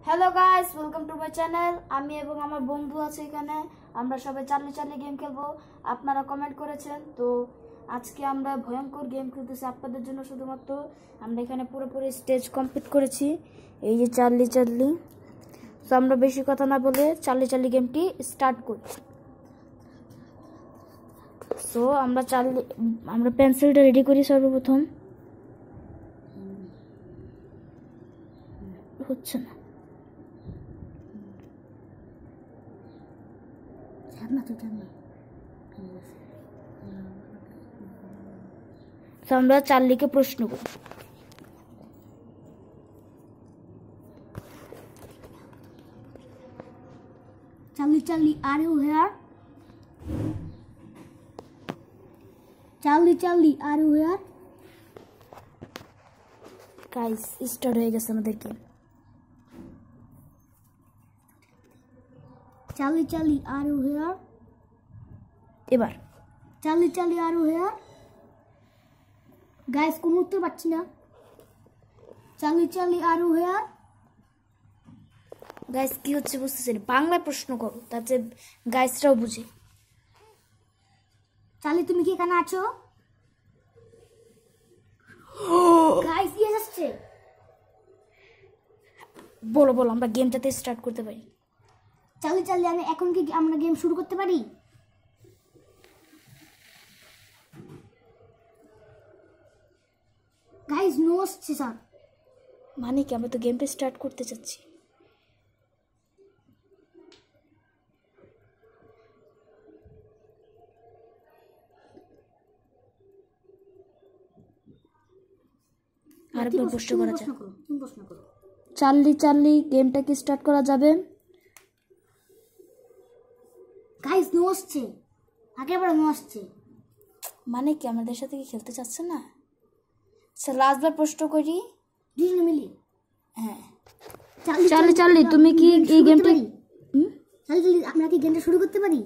Hello guys, welcome to my channel. আমি এবং আমার বন্ধু আছে এখানে। আমরা সবাই চার্লি চার্লি গেম খেলবো। আপনারা কমেন্ট করেছেন, তো আজকে আমরা ভয়ঙ্কর গেম খেলতেছি আপনাদের জন্য শুধুমাত্র। আমরা এখানে পুরোপুরি স্টেজ কমপ্লিট করেছি, এই যে চার্লি চার্লি। তো আমরা বেশি কথা না বলে চার্লি চার্লি গেমটি স্টার্ট করছি। সো আমরা পেন্সিলটা রেডি করি সর্বপ্রথম। হচ্ছে না, আমরা চার্লিকে প্রশ্ন করি। Charlie, Charlie, are you here? Charlie, Charlie, are you here? Guys, start হয়ে গেছে আমাদের game. Charlie, Charlie, are you here? এবার Charlie, Charlie, are you here? Guys, কোনো উত্তর পাচ্ছি না। Charlie, Charlie, are you here? Guys কি হচ্ছে বুঝতেছি না, বাংলায় প্রশ্ন করো তাতে গাইসরাও বুঝে। Charlie, তুমি কি এখানে আছো? Guys, ইয়েস আসছে। বলো বলো, আমরা গেমটাতে স্টার্ট করতে পারি। Charlie, Charlie, এখন কি আমরা গেম শুরু করতে পারি? Guys, নো আসছে স্যার। মানে কি, আমরা তো গেমটা স্টার্ট করতে চাচ্ছি। আরেকবার প্রশ্ন করা যাক। চার্লি চার্লি গেমটা কি স্টার্ট করা যাবে? গাইস, নো আসছে। আগেরবার নো আসছে। মানে কি, আমাদের সাথে কি খেলতে চাচ্ছে না? আচ্ছা, লাস্টবার প্রশ্ন করি। দুজনে মিলে। হ্যাঁ, চার্লি চার্লি তুমি কি এই গেমটা চার্লি, আমরা কি গেমটা শুরু করতে পারি?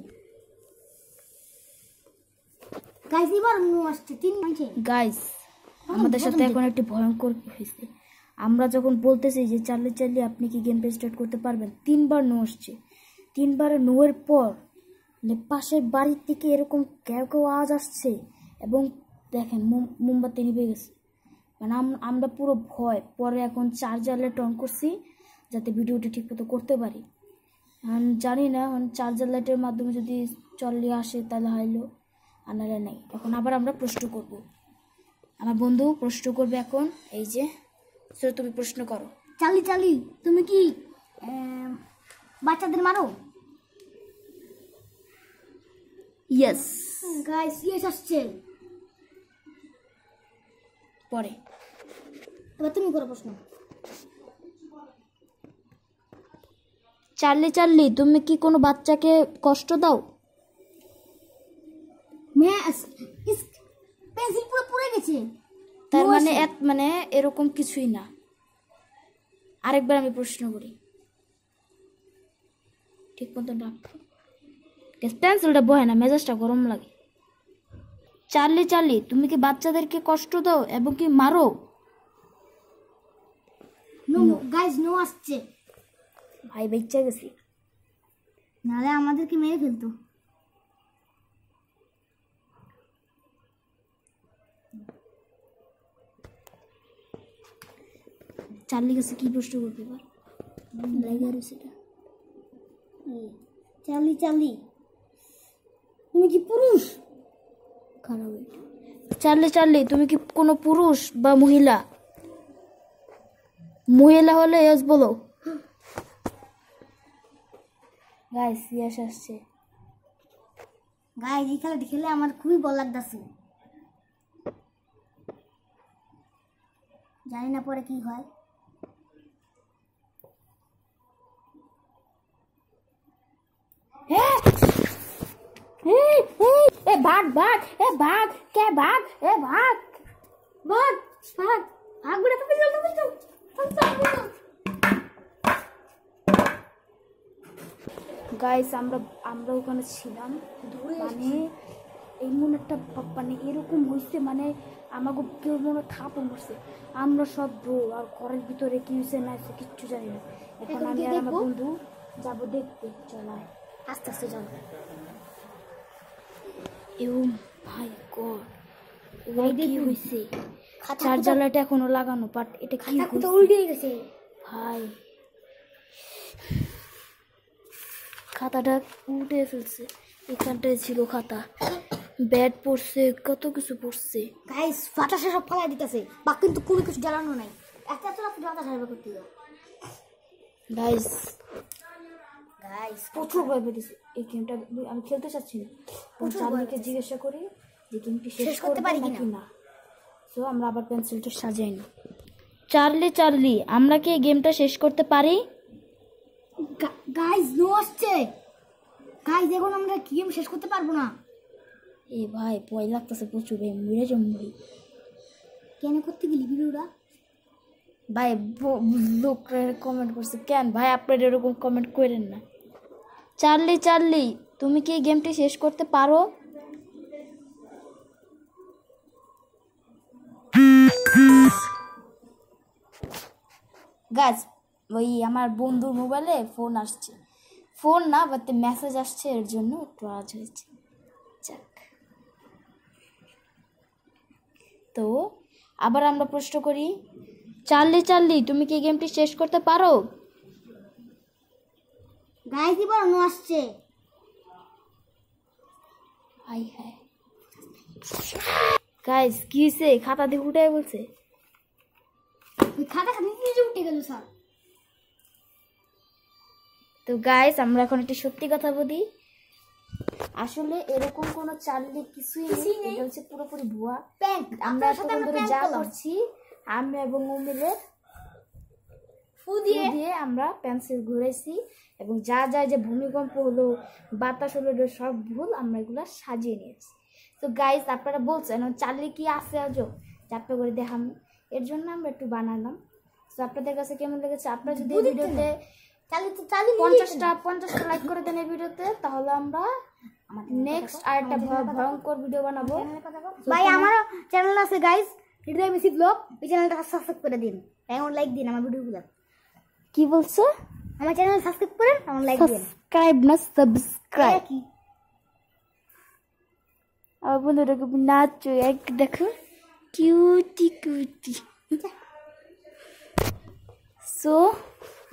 গাইস, এবার নো আসছে। তিন মাইছে। গাইস, আমাদের সাথে এখন একটি ভয়ঙ্কর হয়েছে। আমরা যখন বলতেছি যে চার্লি চার্লি আপনি কি গেমটা স্টার্ট করতে পারবেন, তিনবার নো আসছে। তিনবার নোয়ের পর পাশের বাড়ির থেকে এরকম কেউ কেউ আওয়াজ আসছে, এবং দেখেন মোমবাতি নিভে গেছে। মানে আমরা পুরো ভয়। পরে এখন চার্জার লাইট অন করছি যাতে ভিডিওটি ঠিকমতো করতে পারি। জানি না চার্জার লাইটের মাধ্যমে যদি চলে আসে তাহলে হইলো, আর নাহলে নেই। এখন আবার আমরা প্রশ্ন করব। আমার বন্ধু প্রশ্ন করবে এখন। এই যে তুমি প্রশ্ন করো। চার্লি চার্লি তুমি কি বাচ্চাদের মারো? ইয়েস। গাইস, ইয়েস আসছে। পরে এবার তুমি করো প্রশ্ন। চার্লি চার্লি তুমি কি কোনো বাচ্চাকে কষ্ট দাও? পেন্সিল পুরো পুড়ে গেছে। তার মানে এরকম কিছুই না। আরেকবার আমি প্রশ্ন করি, ঠিক মতো ডাক। পেন্সিলটা বহে না, মেজাজটা গরম লাগে। চার্লি চার্লি তুমি কি বাচ্চাদেরকে কষ্ট দাও এবং কি মারো? নো গাইস, নো আসছে। ভাই বেঁচে গেছি, নালে আমাদেরকে মেরে ফেলতো। চার্লি কাছে কি প্রশ্ন করবে এবার? চার্লি চার্লি তুমি কি পুরুষ? খারাপ। চার্লি চার্লি তুমি কি কোনো পুরুষ বা মহিলা? মহিলা হলে ইয়েস বলো। গাইস, ইয়েস আসছে। গাইস, এই খেলাটি খেলে আমার খুবই ভালো লাগতেছে। জানি না পরে কি হয়। এ ভাগ ভাগ, এ ভাগ, কে ভাগ, এ ভাগ ভাগ ভাগ ভাগ বড় তুমি চল তুমি চল। গাইস, আমরা ওখানে ছিলাম, মানে এমন একটা মানে এরকম হয়েছে, মানে আমাকে কেউ মনে থাপড় মারছে। আমরা সব বউ আর ঘরের ভিতরে কি হয়েছে না হয়েছে কিচ্ছু জানি না। এখন আমি আর আমার বন্ধু যাবো দেখতে। চলায় আস্তে আস্তে চল। ও ভাই গড, এবার কি হয়েছে? খাতা চার্জার লাইট এখনো লাগানো, বাট এটা কি খাতা উল্টে গেছে ভাই? খাতাটা উল্টে ফেলছে। এখানটায় ছিল খাতা, ব্যাট পড়ছে, কত কিছু পড়ছে। গাইস বাতাসে সব ফেলাই দিতেছে, বা কিন্তু কোনো কিছু জ্বালানো নাই। এত এত রাত বাতাস আসবে করতে গাইস গাইস প্রচুর ভয় পেয়েছি এই গেমটা। আমি খেলতে চাচ্ছি না। চার্লিকে জিজ্ঞাসা করি যে গেমটি শেষ করতে পারি নাকি না। সো আমরা আবার পেন্সিলটা সাজাই নি। চার্লি আমরা কি এই গেমটা শেষ করতে পারি? গাইস নো আসছে। গাইস এখন আমরা গেম শেষ করতে পারবো না। এ ভাই ভয় লাগতেছে প্রচুর, ভাই মরে জমরি। কেন করতে গেলি ভিডিওটা? ভাই লোকরা কমেন্ট করছে কেন ভাই, আপনারা এরকম কমেন্ট করেন না। চার্লি তুমি কি এই গেমটি শেষ করতে পারো? গাছ ওই আমার বন্ধুর মোবাইলে ফোন আসছে, ফোন না বাট মেসেজ আসছে, এর জন্য একটু আওয়াজ হয়েছে। যাক, তো আবার আমরা প্রশ্ন করি, চার্লি তুমি কি গেমটি শেষ করতে পারো? গাইস এবার নো আসছে। হাই হাই গাইস কি হয়েছে? খাতা দিয়ে উঠাই বলছে। ওই খাতা খাতা নিজে উঠে গেল স্যার। তো গাইস আমরা এখন একটি সত্যি কথা বলি, আসলে এরকম কোনো চার্লি কিছুই নেই, এটা হচ্ছে পুরোপুরি ভুয়া। আমরা এতক্ষণ ধরে যা করছি, আমরা এবং ও মিলে ফু দিয়ে আমরা পেন্সিল ঘুরাইছি, এবং যা যা যে ভূমিকম্প হলো, বাতাস হলো, সব ভুল আমরা এগুলো সাজিয়ে নিয়েছি। তো গাইস আপনারা বলছেন চার্লি কি আছে আজও চাপে করে দেখাম, এর জন্য আমরা একটু বানালাম। তো আপনাদের কাছে কেমন লেগেছে? আপনারা যদি ভিডিওতে 50টা লাইক করে দেন এই ভিডিওতে, তাহলে আমরা নেক্সট আরেকটা ভয়ঙ্কর ভিডিও বানাবো। ভাই আমার চ্যানেল আছে গাইস, হৃদয় মিসি ব্লগ, এই চ্যানেলটা সাবস্ক্রাইব করে দিন, এখন লাইক দিন আমার ভিডিওগুলো। কি বলছো? আমার চ্যানেল সাবস্ক্রাইব করেন, আমার লাইক দিন। সাবস্ক্রাইব না সাবস্ক্রাইব। আমার বন্ধুটাকে নাচো এক দেখো, cutie. So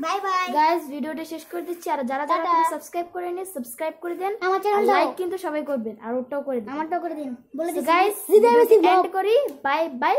bye bye guys, ভিডিওটা শেষ করে দিচ্ছি। আর যারা সাবস্ক্রাইব করেনি সাবস্ক্রাইব করে দেন, আমার চ্যানেল লাইক কিন্তু সবাই করবেন, আর ওটাও করে দিন, আমারটাও করে দিন বলে দিন গাইস। এন্ড করি, বাই বাই।